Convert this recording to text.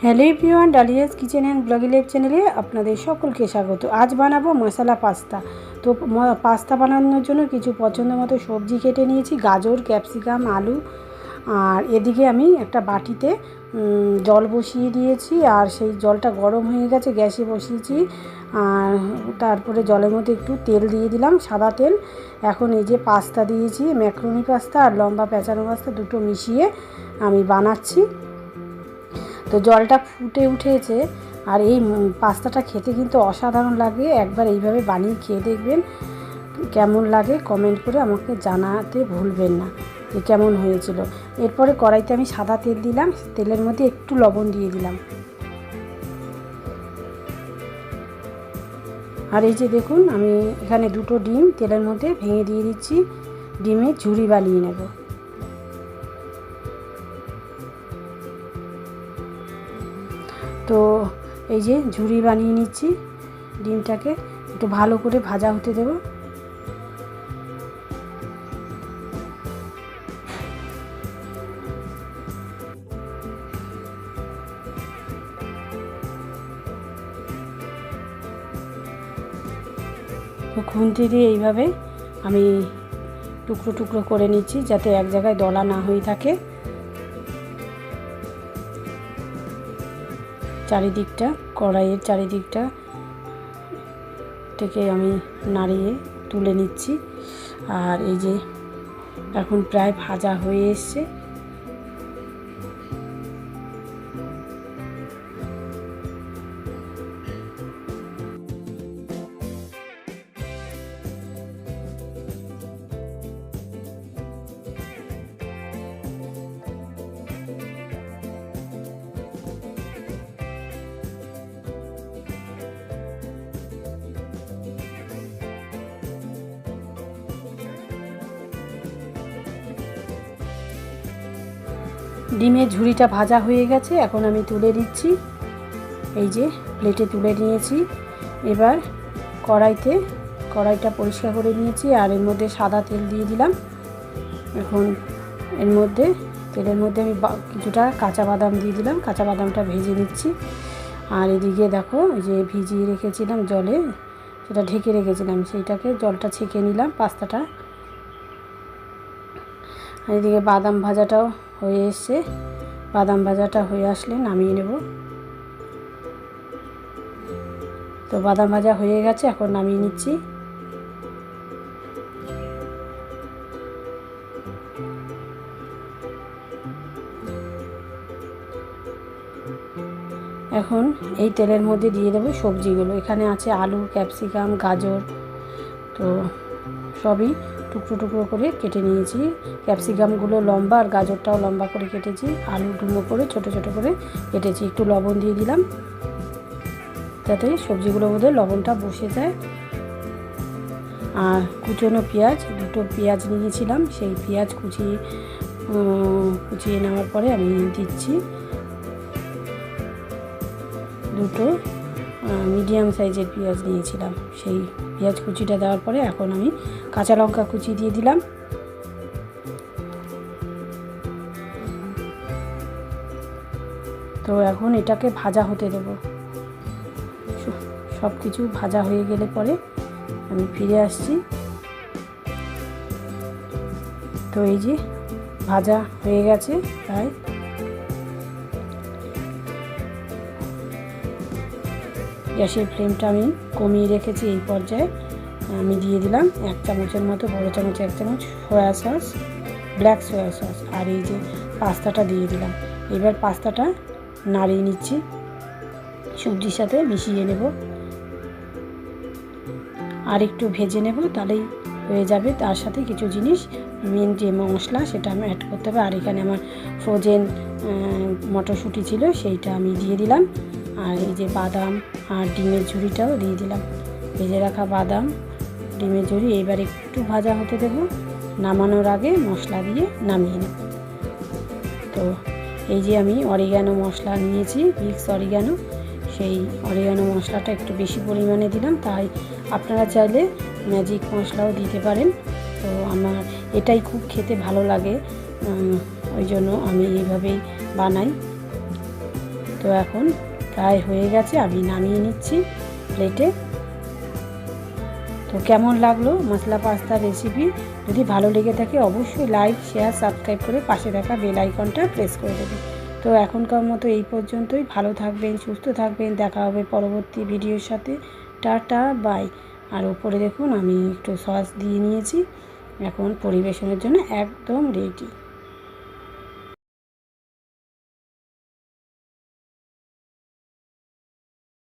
Hello everyone, Dalia's kitchen and ব্লগি life চ্যানেলে আপনাদের সকলকে স্বাগত। আজ বানাবো মশলা পাস্তা। তো পাস্তা বানানোর জন্য কিছু পছন্দ মতো সবজি কেটে নিয়েছি, গাজর, ক্যাপসিকাম, আলু। আর এদিকে আমি একটা বাটিতে জল বসিয়ে দিয়েছি, আর সেই জলটা গরম হয়ে গেছে, গ্যাসে বসিয়েছি। আর তারপরে জলের মধ্যে একটু তেল দিয়ে দিলাম, সাদা তেল। এখন এই যে পাস্তা দিয়েছি, ম্যাক্রোনি পাস্তা আর লম্বা পেঁচানো পাস্তা দুটো মিশিয়ে আমি বানাচ্ছি। তো জলটা ফুটে উঠেছে, আর এই পাস্তাটা খেতে কিন্তু অসাধারণ লাগে। একবার এইভাবে বানিয়ে খেয়ে দেখবেন, কেমন লাগে কমেন্ট করে আমাকে জানাতে ভুলবেন না যে কেমন হয়েছিল। এরপরে কড়াইতে আমি সাদা তেল দিলাম, তেলের মধ্যে একটু লবণ দিয়ে দিলাম। আর এই যে দেখুন, আমি এখানে দুটো ডিম তেলের মধ্যে ভেঙে দিয়ে দিচ্ছি, ডিমের ঝুরি বানিয়ে নেব। তো এই যে ঝুরি বানিয়ে নিচ্ছি, ডিমটাকে একটু ভালো করে ভাজা হতে দেব। তো খুন্তি দিয়ে এইভাবে আমি টুকরো টুকরো করে নিচ্ছি, যাতে এক জায়গায় দলা না হয়ে থাকে। চারিদিকটা, কড়াইয়ের চারিদিকটা থেকে আমি নাড়িয়ে তুলে নিচ্ছি। আর এই যে এখন প্রায় ভাজা হয়ে এসছে। ডিমের ঝুড়িটা ভাজা হয়ে গেছে, এখন আমি তুলে দিচ্ছি। এই যে প্লেটে তুলে নিয়েছি। এবার কড়াইটা পরিষ্কার করে নিয়েছি, আর এর মধ্যে সাদা তেল দিয়ে দিলাম। এখন এর মধ্যে তেলের মধ্যে আমি কিছুটা কাঁচা বাদাম দিয়ে দিলাম, কাঁচা বাদামটা ভেজে নিচ্ছি। আর এদিকে দেখো, যে ভিজিয়ে রেখেছিলাম জলে, সেটা ঢেকে রেখেছিলাম, সেইটাকে জলটা ছেঁকে নিলাম পাস্তাটা। আর এদিকে বাদাম ভাজাটাও হয়ে এসছে, বাদাম ভাজাটা হয়ে আসলে নামিয়ে নেব। তো বাদাম ভাজা হয়ে গেছে, এখন নামিয়ে নিচ্ছি। এখন এই তেলের মধ্যে দিয়ে দেবো সবজিগুলো। এখানে আছে আলু, ক্যাপসিকাম, গাজর। তো সবই টুকরো টুকরো করে কেটে নিয়েছি। ক্যাপসিকামগুলো লম্বা, আর গাজরটাও লম্বা করে কেটেছি। আলু ডুমো করে ছোট ছোট করে কেটেছি। একটু লবণ দিয়ে দিলাম, যাতে সবজিগুলোর মধ্যে লবণটা বসে যায়। আর কুচনো পেঁয়াজ, দুটো পেঁয়াজ নিয়েছিলাম, সেই পেঁয়াজ কুচিয়ে নেওয়ার পরে আমি দিচ্ছি দুটো মিডিয়াম সাইজের পেঁয়াজ নিয়েছিলাম, সেই পেঁয়াজ কুচিটা দেওয়ার পরে এখন আমি কাঁচা লঙ্কা কুচি দিয়ে দিলাম। তো এখন এটাকে ভাজা হতে দেব। সব কিছু ভাজা হয়ে গেলে পরে আমি ফিরে আসছি। তো এই যে ভাজা হয়ে গেছে প্রায়। গ্যাসের ফ্লেমটা আমি কমিয়ে রেখেছি। এই পর্যায়ে আমি দিয়ে দিলাম 1 চামচের মতো, বড়ো চামচ 1 চামচ soya sauce, black soya sauce. আর এই যে পাস্তাটা দিয়ে দিলাম। এবার পাস্তাটা নাড়িয়ে নিচ্ছি, সবজির সাথে মিশিয়ে নেব, আর একটু ভেজে নেব, তাহলেই হয়ে যাবে। তার সাথে কিছু জিনিস, মেন যে মশলা, সেটা আমি অ্যাড করতে হবে। আর এখানে আমার ফ্রোজেন মটরশুঁটি ছিল, সেইটা আমি দিয়ে দিলাম। আর এই যে বাদাম আর ডিমের ঝুড়িটাও দিয়ে দিলাম, ভেজে রাখা বাদাম, ডিমের ঝুড়ি। এবার একটু ভাজা হতে দেব, নামানোর আগে মশলা দিয়ে নামিয়ে নেব। তো এই যে আমি অরিগানো মশলা নিয়েছি, মিক্স অরিগানো, সেই অরিগানো মশলাটা একটু বেশি পরিমাণে দিলাম। তাই আপনারা চাইলে ম্যাজিক মশলাও দিতে পারেন। তো আমার এটাই খুব খেতে ভালো লাগে, ওই জন্য আমি এইভাবেই বানাই। তো এখন প্রায় হয়ে গেছে, আমি নামিয়ে নিচ্ছি প্লেটে। তো কেমন লাগলো মশলা পাস্তার রেসিপি? যদি ভালো লেগে থাকে অবশ্যই লাইক, শেয়ার, সাবস্ক্রাইব করে পাশে থাকা বেল আইকনটা প্রেস করে দেবেন। তো এখনকার মতো এই পর্যন্তই। ভালো থাকবেন, সুস্থ থাকবেন, দেখা হবে পরবর্তী ভিডিওর সাথে। Tata, by. আর উপরে দেখুন আমি একটু সস দিয়ে নিয়েছি। এখন পরিবেশনের জন্য একদম রেডি।